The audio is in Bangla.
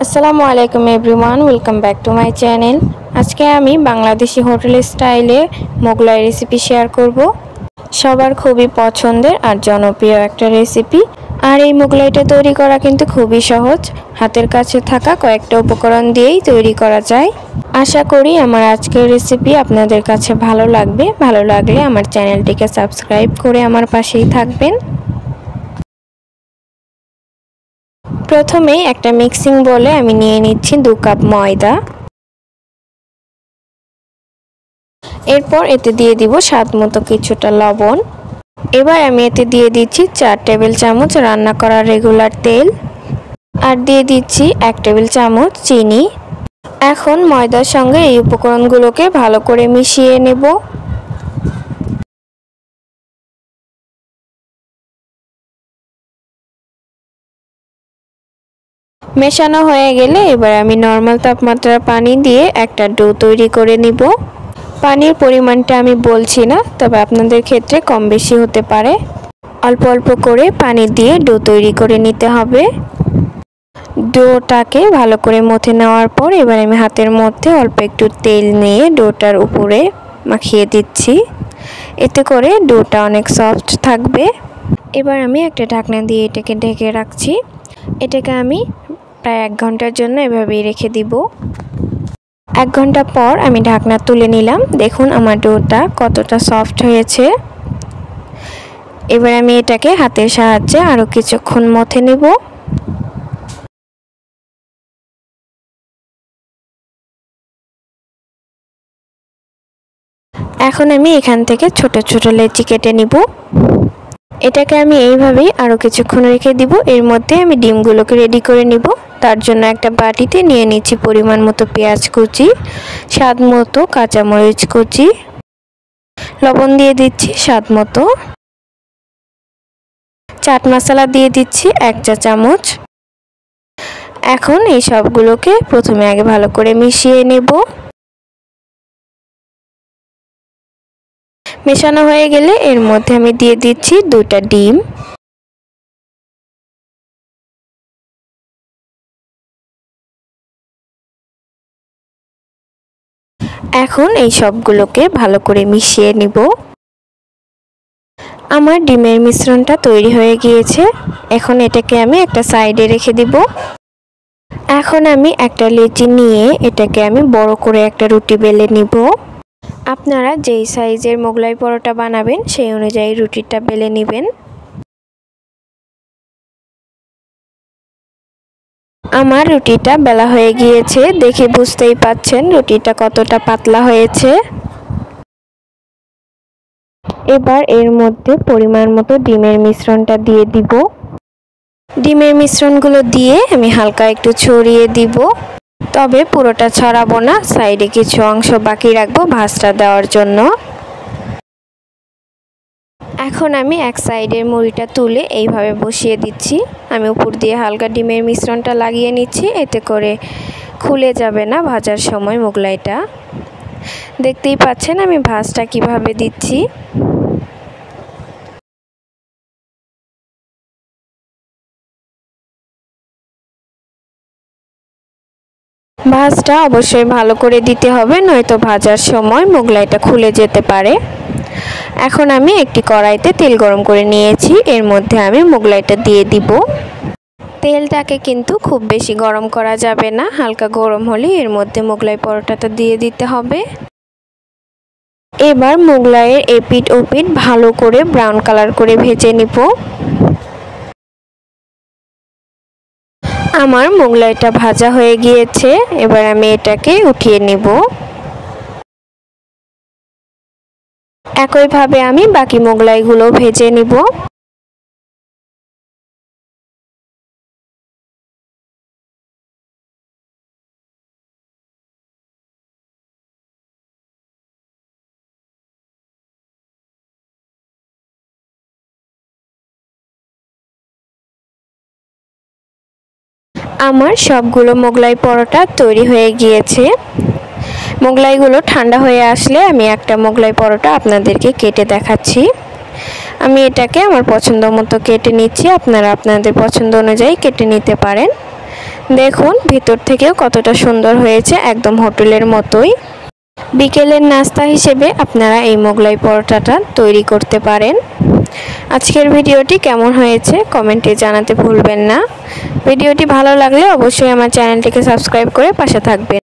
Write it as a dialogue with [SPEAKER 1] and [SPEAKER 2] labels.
[SPEAKER 1] আসসালামু আলাইকুম everyone, welcome back to my channel. আজকে আমি বাংলাদেশি হোটেল স্টাইলে মোগলাই রেসিপি শেয়ার করব। সবার খুবই পছন্দের আর জনপ্রিয় একটা রেসিপি। আর এই মোগলাইটা তৈরি করা কিন্তু খুবই সহজ, হাতের কাছে থাকা কয়েকটা উপকরণ দিয়েই তৈরি করা যায়। আশা করি আমার আজকের রেসিপি আপনাদের কাছে ভালো লাগবে। ভালো লাগলে আমার চ্যানেলটিকে সাবস্ক্রাইব করে আমার পাশেই থাকবেন। প্রথমেই একটা মিক্সিং বলে আমি নিয়ে নিচ্ছি 2 কাপ ময়দা। এরপর এতে দিয়ে দিব স্বাদমতো কিছুটা লবণ। এবার আমি এতে দিয়ে দিচ্ছি 4 টেবিল চামচ রান্না করা রেগুলার তেল, আর দিয়ে দিচ্ছি 1 টেবিল চামচ চিনি। এখন ময়দার সঙ্গে এই উপকরণগুলোকে ভালো করে মিশিয়ে নেব। মেশানো হয়ে গেলে এবার আমি নরমাল তাপমাত্রার পানি দিয়ে একটা ডো তৈরি করে নিব। পানির পরিমাণটা আমি বলছি না, তবে আপনাদের ক্ষেত্রে কম বেশি হতে পারে। অল্প অল্প করে পানি দিয়ে ডো তৈরি করে নিতে হবে। ডোটাকে ভালো করে মথে নেওয়ার পর এবার আমি হাতের মধ্যে অল্প একটু তেল নিয়ে ডোটার উপরে মাখিয়ে দিচ্ছি। এতে করে ডোটা অনেক সফট থাকবে। এবার আমি একটা ঢাকনা দিয়ে এটাকে ঢেকে রাখছি। এটাকে আমি প্রায় 1 ঘন্টার জন্য এভাবেই রেখে দিব। 1 ঘন্টা পর আমি ঢাকনা তুলে নিলাম। দেখুন আমার ডোটা কতটা সফট হয়েছে। এবার আমি এটাকে হাতের সাহায্যে আরও কিছুক্ষণ মথে নেব। এখন আমি এখান থেকে ছোট ছোট লেচি কেটে নিব। এটাকে আমি এইভাবেই আরও কিছুক্ষণ রেখে দিব। এর মধ্যে আমি ডিমগুলোকে রেডি করে নিব। তার জন্য একটা বাটিতে নিয়ে নিচ্ছি পরিমাণ মতো পেঁয়াজ কুচি, স্বাদ মতো কাঁচামরিচ কুচি, লবণ দিয়ে দিচ্ছি স্বাদ মতো, চাট মশলা দিয়ে দিচ্ছি 1 চা চামচ। এখন এই সবগুলোকে প্রথমে আগে ভালো করে মিশিয়ে নেব। মেশানো হয়ে গেলে এর মধ্যে আমি দিয়ে দিচ্ছি 2টা ডিম। এখন এই সবগুলোকে ভালো করে মিশিয়ে নিব। আমার ডিমের মিশ্রণটা তৈরি হয়ে গিয়েছে। এখন এটাকে আমি একটা সাইডে রেখে দিব। এখন আমি একটা লেচি নিয়ে এটাকে আমি বড় করে একটা রুটি বেলে নিব। আপনারা যেই সাইজের মোগলাই পরোটা বানাবেন সেই অনুযায়ী রুটিটা বেলে নেবেন। আমার রুটিটা বেলা হয়ে গিয়েছে, দেখে বুঝতেই পাচ্ছেন রুটিটা কতটা পাতলা হয়েছে। এবার এর মধ্যে পরিমাণ মতো ডিমের মিশ্রণটা দিয়ে দিব। ডিমের মিশ্রণগুলো দিয়ে আমি হালকা একটু ছড়িয়ে দিব, তবে পুরোটা ছড়াবো না, সাইডে কিছু অংশ বাকি রাখবো ভাঁজটা দেওয়ার জন্য। এখন আমি এক সাইডের মুড়িটা তুলে এইভাবে বসিয়ে দিচ্ছি। আমি উপর দিয়ে হালকা ডিমের মিশ্রণটা লাগিয়ে নিচ্ছি, এতে করে খুলে যাবে না ভাজার সময় মোগলাইটা। দেখতেই পাচ্ছেন আমি ভাঁজটা কিভাবে দিচ্ছি। ভাঁজটা অবশ্যই ভালো করে দিতে হবে, নয়তো ভাজার সময় মোগলাইটা খুলে যেতে পারে। এখন আমি একটি কড়াইতে তেল গরম করে নিয়েছি, এর মধ্যে আমি মোগলাইটা দিয়ে দিব। তেলটাকে কিন্তু খুব বেশি গরম করা যাবে না, হালকা গরম হলে এর মধ্যে মোগলাই পরোটাটা দিয়ে দিতে হবে। এবার মোগলাইয়ের এপিঠ ওপিঠ ভালো করে ব্রাউন কালার করে ভেজে নিব। আমার মোগলাইটা ভাজা হয়ে গিয়েছে, এবার আমি এটাকে উঠিয়ে নিব। একইভাবে আমি বাকি মোগলাইগুলো ভেজে নিব। আমার সবগুলো মোগলাই পরোটা তৈরি হয়ে গিয়েছে। মোগলাইগুলো ঠান্ডা হয়ে আসলে আমি একটা মোগলাই পরোটা আপনাদেরকে কেটে দেখাচ্ছি। আমি এটাকে আমার পছন্দ মতো কেটে নিচ্ছি, আপনারা আপনাদের পছন্দ অনুযায়ী কেটে নিতে পারেন। দেখুন ভিতর থেকেও কতটা সুন্দর হয়েছে, একদম হোটেলের মতোই। বিকেলের নাস্তা হিসেবে আপনারা এই মোগলাই পরোটাটা তৈরি করতে পারেন। আজকের ভিডিওটি কেমন হয়েছে কমেন্টে জানাতে ভুলবেন না। ভিডিওটি ভালো লাগলে অবশ্যই আমার চ্যানেলটিকে সাবস্ক্রাইব করে পাশে থাকবেন।